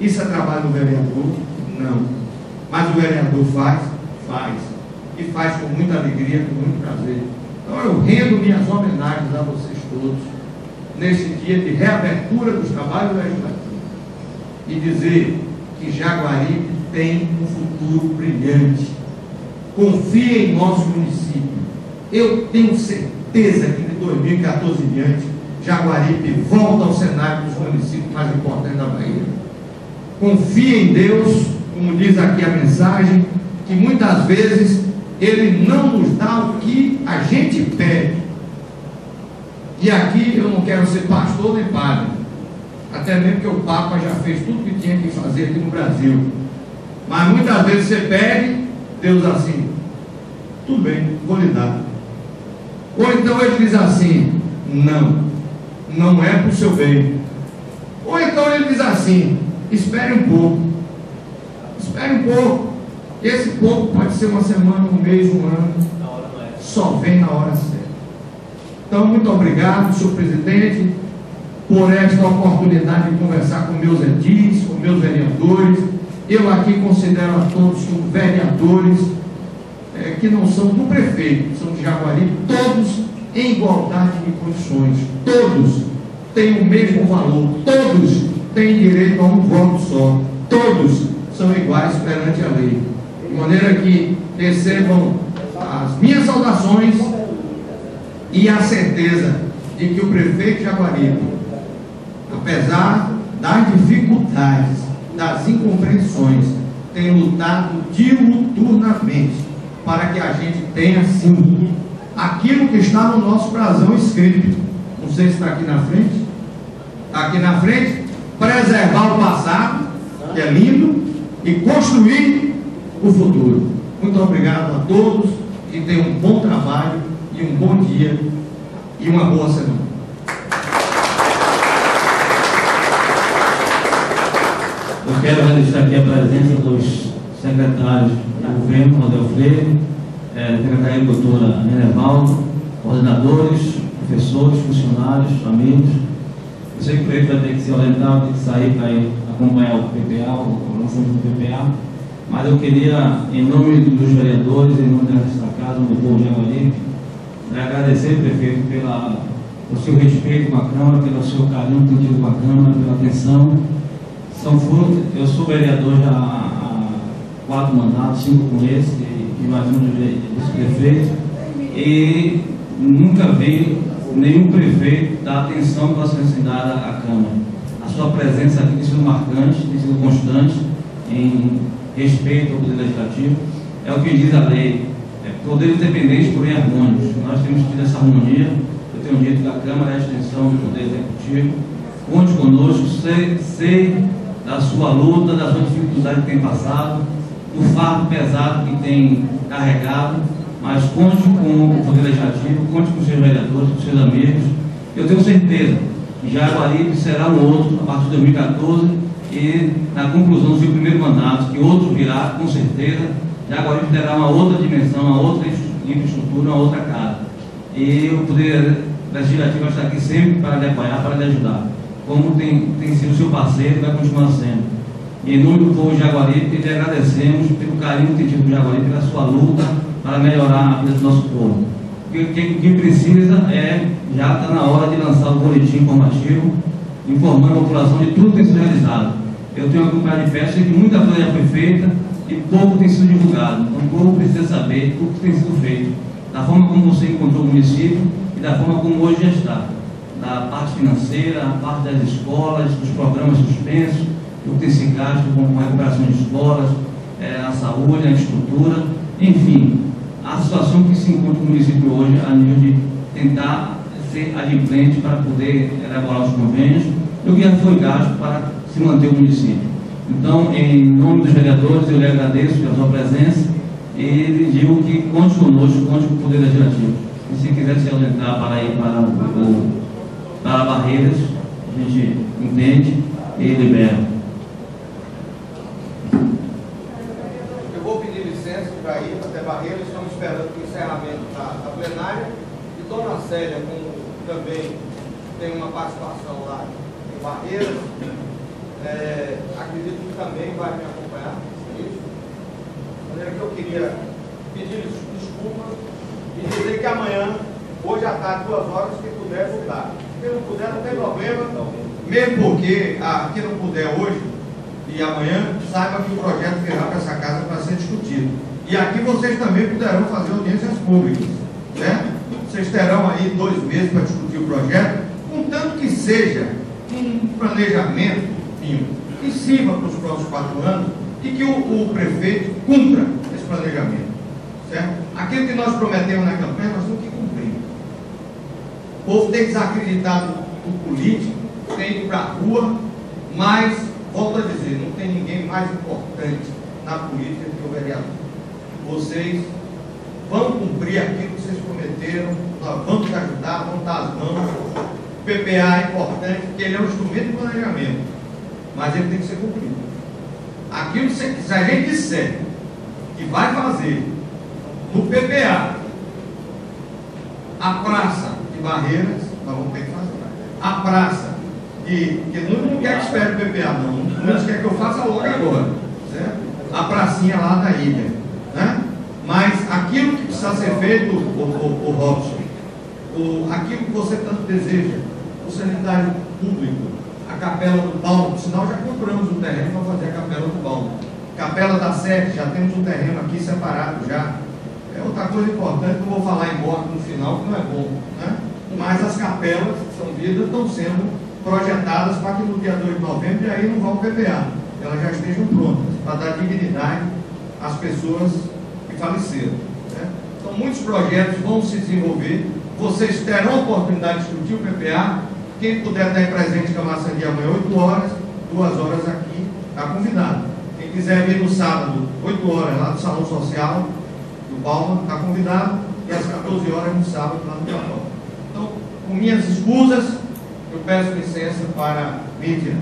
Isso é trabalho do vereador? Não. Mas o vereador faz? Faz. E faz com muita alegria, com muito prazer. Então eu rendo minhas homenagens a vocês todos, nesse dia de reabertura dos trabalhos legislativos. E dizer que Jaguaribe tem um futuro brilhante. Confie em nosso município. Eu tenho certeza que de 2014 em diante, Jaguaribe volta ao cenário dos municípios mais importantes da Bahia. Confie em Deus, como diz aqui a mensagem, que muitas vezes Ele não nos dá o que a gente pede. E aqui eu não quero ser pastor nem padre, até mesmo que o Papa já fez tudo que tinha que fazer aqui no Brasil. Mas muitas vezes você pede, Deus assim, tudo bem, vou lhe dar. Ou então Ele diz assim, não é para o seu bem. Ou então Ele diz assim, espere um pouco. Espere um pouco. Esse pouco pode ser uma semana, um mês, um ano. Só vem na hora certa. Então, muito obrigado, senhor presidente, por esta oportunidade de conversar com meus edis, com meus vereadores. Eu aqui considero a todos como vereadores que não são do prefeito, são de Jaguaribe, todos em igualdade de condições. Todos têm o mesmo valor, todos têm direito a um voto só, todos são iguais perante a lei. De maneira que recebam as minhas saudações e a certeza de que o prefeito de Jaguaribe, apesar das dificuldades, das incompreensões, tem lutado diuturnamente para que a gente tenha sim aquilo que está no nosso brasão escrito. Não sei se está aqui na frente. Está aqui na frente. Preservar o passado, que é lindo, e construir o futuro. Muito obrigado a todos, que tenham um bom trabalho e um bom dia e uma boa semana. Eu quero registrar aqui a presença dos secretários do governo, Rodel Freire, secretária doutora Nenevaldo, coordenadores, professores, funcionários, amigos. Eu sei que o prefeito vai ter que se orientar, tem que sair para ir acompanhar o PPA, o lançamento do PPA, mas eu queria, em nome dos vereadores, em nome desta casa, do povo de Jaguaribe, agradecer, prefeito, pelo seu respeito com a Câmara, pelo seu carinho que tem tido com a Câmara, pela atenção. Eu sou vereador já há 4 mandatos, 5 com esse, e mais um de vice-prefeito, e nunca vi nenhum prefeito dar atenção para a sociedade à Câmara. A sua presença aqui tem sido marcante, tem sido constante em respeito ao Poder Legislativo. É o que diz a lei, poderes independentes, porém harmônicos. Nós temos tido essa harmonia. Eu tenho dito que a Câmara é a extensão do Poder Executivo. Conte conosco, sei da sua luta, da sua dificuldade que tem passado, do fardo pesado que tem carregado, mas conte com o Poder Legislativo, conte com os seus vereadores, com os seus amigos. Eu tenho certeza que Jaguaribe será um outro a partir de 2014 e na conclusão do seu primeiro mandato, que outro virá, com certeza, Jaguaribe terá uma outra dimensão, uma outra infraestrutura, uma outra cara. E o Poder Legislativo vai estar aqui sempre para lhe apoiar, para lhe ajudar, como tem sido seu parceiro e vai continuar sendo. E em nome do povo de Jaguaribe, lhe agradecemos pelo carinho que tem tido do Jaguaribe, pela sua luta para melhorar a vida do nosso povo. O que precisa já está na hora de lançar o boletim informativo, informando a população de tudo que tem sido realizado. Eu tenho acompanhado de perto, sei que muita coisa já foi feita e pouco tem sido divulgado. Então o povo precisa saber tudo que tem sido feito, da forma como você encontrou o município e da forma como hoje já está. Da parte financeira, a parte das escolas, dos programas suspensos, o que tem se gasto com a recuperação de escolas, a saúde, a infraestrutura, enfim, a situação que se encontra no município hoje a nível de tentar ser adimplente para poder elaborar os convênios e o que já foi gasto para se manter o município. Então, em nome dos vereadores, eu lhe agradeço pela sua presença e lhe digo que conte conosco, conte com o Poder Legislativo. E se quiser se ausentar para ir para Barreiras, a gente entende e libera. Eu vou pedir licença para ir até Barreiras, estamos esperando o encerramento da plenária. E Dona Célia, como também tem uma participação lá em Barreiras, acredito que também vai me acompanhar, é isso? De maneira que eu queria pedir desculpas e dizer que amanhã, hoje à tarde, 2 horas, quem puder voltar. Quem não puder, não tem problema, mesmo porque quem não puder hoje e amanhã, saiba que o projeto virá para essa casa para ser discutido. E aqui vocês também poderão fazer audiências públicas, certo? Vocês terão aí 2 meses para discutir o projeto, contanto que seja um planejamento que sirva para os próximos 4 anos e que o prefeito cumpra esse planejamento, certo? Aquilo que nós prometemos na campanha, nós temos que cumprir. O povo tem desacreditado o político, tem ido para a rua, mas, volto a dizer, não tem ninguém mais importante na política que o vereador. Vocês vão cumprir aquilo que vocês prometeram, nós vamos ajudar, vamos dar as mãos. O PPA é importante, porque ele é um instrumento de planejamento, mas ele tem que ser cumprido. Aquilo que se a gente disser que vai fazer no PPA, a praça de Barreiras, nós vamos ter que fazer. A praça, que não quer que espere o PPA, não quer que eu faça logo agora, certo? A pracinha lá da ilha, né? Mas aquilo que precisa ser feito, o Robson, aquilo que você tanto deseja, o sanitário público, a Capela do Balmo, por sinal já compramos um terreno para fazer a Capela do Balmo. Capela da Sete, já temos um terreno aqui separado já. É outra coisa importante, não vou falar em morte no final, que não é bom, né? Mas as capelas que são vidas estão sendo projetadas para que no dia 2 de novembro e aí não vão PPA. Elas já estejam prontas para dar dignidade às pessoas que faleceram, né? Então muitos projetos vão se desenvolver, vocês terão a oportunidade de discutir o PPA. Quem puder estar presente com a maçãs amanhã 8 horas, 2 horas aqui, está convidado. Quem quiser vir no sábado, 8 horas lá do Salão Social do Palma, está convidado, e às 14 horas no sábado lá no Japão. Então, com minhas escusas, eu peço licença para me retirar.